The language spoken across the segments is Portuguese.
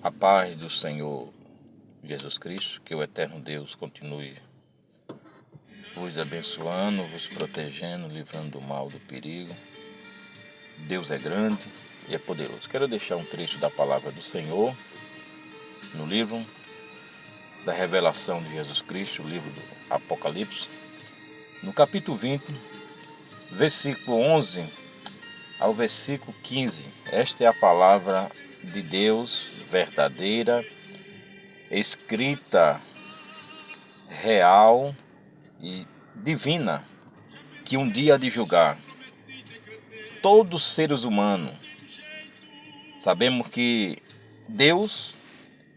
A paz do Senhor Jesus Cristo, que o eterno Deus continue vos abençoando, vos protegendo, livrando do mal, do perigo. Deus é grande e é poderoso. Quero deixar um trecho da palavra do Senhor no livro da revelação de Jesus Cristo, o livro do Apocalipse, no capítulo 20, versículo 11 ao versículo 15. Esta é a palavra de Deus verdadeira, escrita, real e divina, que um dia há de julgar todos os seres humanos. Sabemos que Deus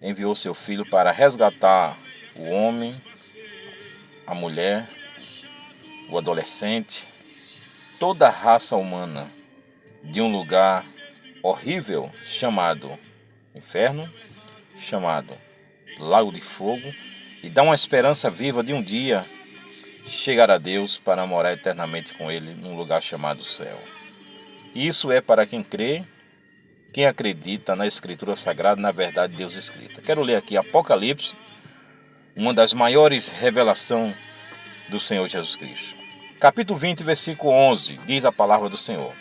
enviou seu Filho para resgatar o homem, a mulher, o adolescente, toda a raça humana de um lugar horrível chamado inferno, chamado lago de fogo, e dar uma esperança viva de um dia chegar a Deus para morar eternamente com Ele num lugar chamado céu. Isso é para quem crê, quem acredita na Escritura Sagrada, na verdade de Deus escrita. Quero ler aqui Apocalipse, uma das maiores revelações do Senhor Jesus Cristo. Capítulo 20, versículo 11, diz a palavra do Senhor.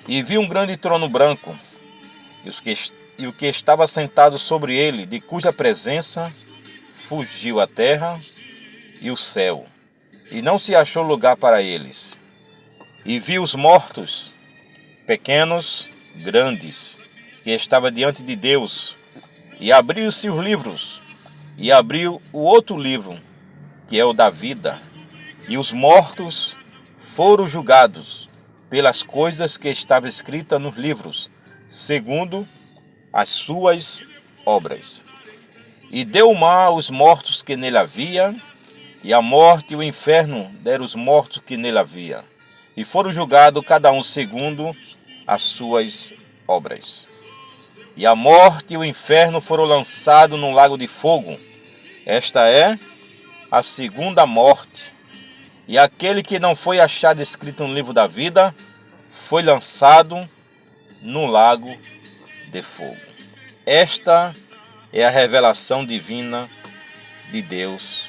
E vi um grande trono branco, e o que estava sentado sobre ele, de cuja presença fugiu a terra e o céu, e não se achou lugar para eles. E vi os mortos, pequenos, grandes, que estavam diante de Deus, e abriu-se os livros, e abriu o outro livro, que é o da vida, e os mortos foram julgados pelas coisas que estavam escritas nos livros, segundo as suas obras. E deu o mar aos mortos que nele havia, e a morte e o inferno deram os mortos que nele havia, e foram julgados cada um segundo as suas obras. E a morte e o inferno foram lançados num lago de fogo. Esta é a segunda morte. E aquele que não foi achado escrito no livro da vida foi lançado no lago de fogo. Esta é a revelação divina de Deus,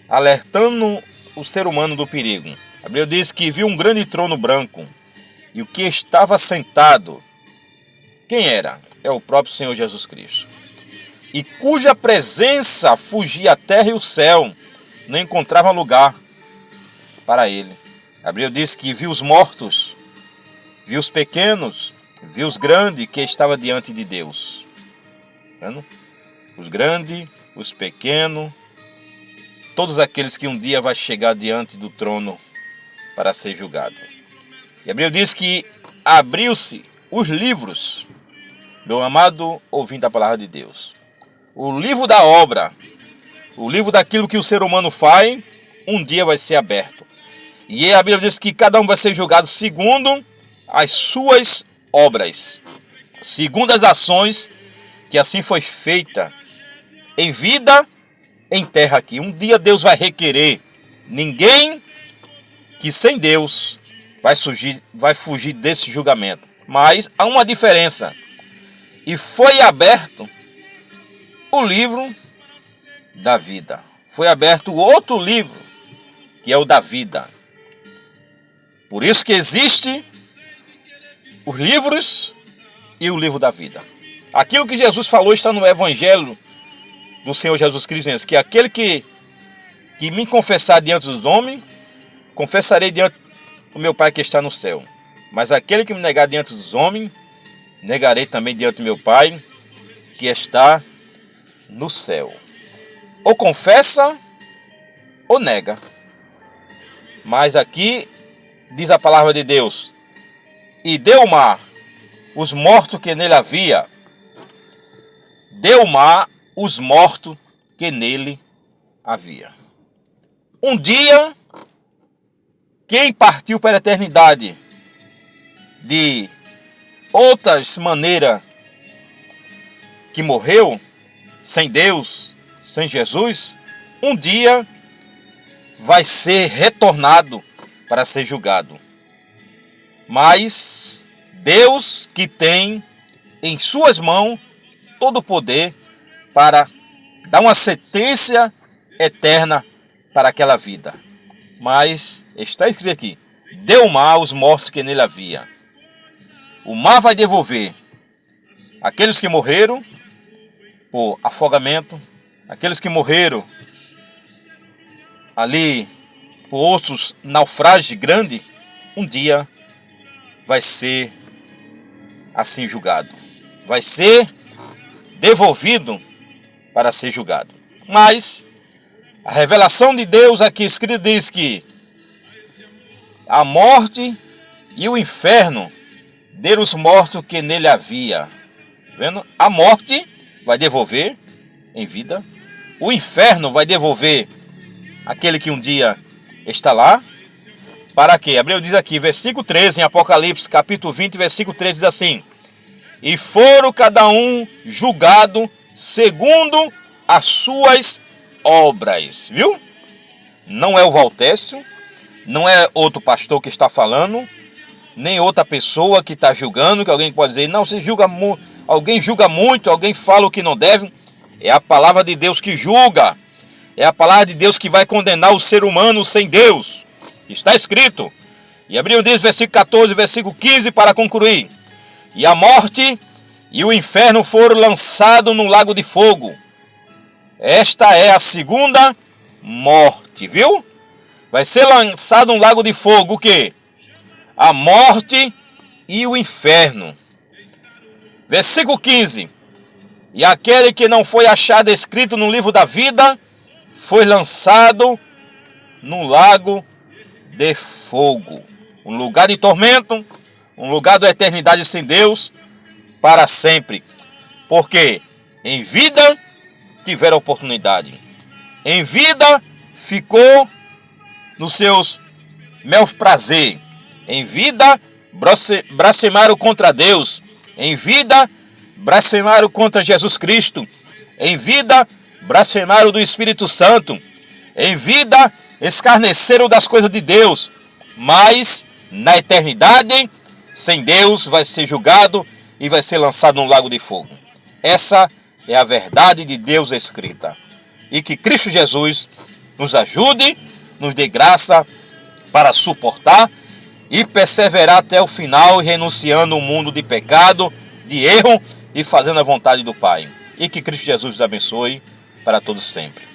alertando o ser humano do perigo. A Bíblia diz que viu um grande trono branco, e o que estava sentado, quem era? É o próprio Senhor Jesus Cristo. E cuja presença fugia a terra e o céu, não encontrava lugar para ele. A Bíblia diz que viu os mortos, viu os pequenos, viu os grandes que estavam diante de Deus. Vendo? Os grandes, os pequenos, todos aqueles que um dia vai chegar diante do trono para ser julgado. E a Bíblia diz que abriu-se os livros, meu amado ouvinte da palavra de Deus. O livro da obra, o livro daquilo que o ser humano faz, um dia vai ser aberto. E a Bíblia diz que cada um vai ser julgado segundo as suas obras, segundo as ações que assim foi feita em vida, em terra aqui. Um dia Deus vai requerer. Ninguém que sem Deus vai fugir desse julgamento. Mas há uma diferença. E foi aberto o livro da vida. Foi aberto outro livro, que é o da vida. Por isso que existe os livros e o livro da vida. Aquilo que Jesus falou está no Evangelho do Senhor Jesus Cristo, que aquele que me confessar diante dos homens, confessarei diante do meu Pai que está no céu. Mas aquele que me negar diante dos homens, negarei também diante do meu Pai que está no céu. Ou confessa ou nega. Mas aqui diz a palavra de Deus: e deu o mar os mortos que nele havia. Deu o mar os mortos que nele havia. Um dia, quem partiu para a eternidade de outras maneiras que morreu, sem Deus, sem Jesus, um dia vai ser retornado para ser julgado. Mas Deus, que tem em suas mãos todo o poder para dar uma sentença eterna para aquela vida. Mas está escrito aqui: deu o mar aos mortos que nele havia. O mar vai devolver aqueles que morreram por afogamento, aqueles que morreram ali por outros naufrágios grandes, um dia vai ser assim julgado. Vai ser devolvido para ser julgado. Mas a revelação de Deus aqui escrito diz que a morte e o inferno deram os mortos que nele havia. Vendo? A morte vai devolver em vida. O inferno vai devolver aquele que um dia está lá. Para quê? Abraão diz aqui, versículo 13, em Apocalipse, capítulo 20, versículo 13, diz assim: e foram cada um julgado segundo as suas obras. Viu? Não é o Valtécio, não é outro pastor que está falando, nem outra pessoa que está julgando, que alguém pode dizer, não, você julga muito, alguém julga muito, alguém fala o que não deve. É a palavra de Deus que julga. É a palavra de Deus que vai condenar o ser humano sem Deus. Está escrito. E Abraão diz, versículo 14, versículo 15, para concluir. E a morte e o inferno foram lançados no lago de fogo. Esta é a segunda morte, viu? Vai ser lançado no lago de fogo o quê? A morte e o inferno. Versículo 15. E aquele que não foi achado escrito no livro da vida foi lançado no lago de fogo. Um lugar de tormento, um lugar da eternidade sem Deus para sempre. Porque em vida tiveram oportunidade. Em vida ficou nos seus meus prazer. Em vida blasfemaram contra Deus. Em vida blasfemaram contra Jesus Cristo. Em vida blasfemaram do Espírito Santo. Em vida escarneceram das coisas de Deus. Mas na eternidade, sem Deus, vai ser julgado e vai ser lançado num lago de fogo. Essa é a verdade de Deus escrita. E que Cristo Jesus nos ajude, nos dê graça para suportar e perseverar até o final, renunciando o mundo de pecado, de erro e fazendo a vontade do Pai. E que Cristo Jesus nos abençoe para todos sempre.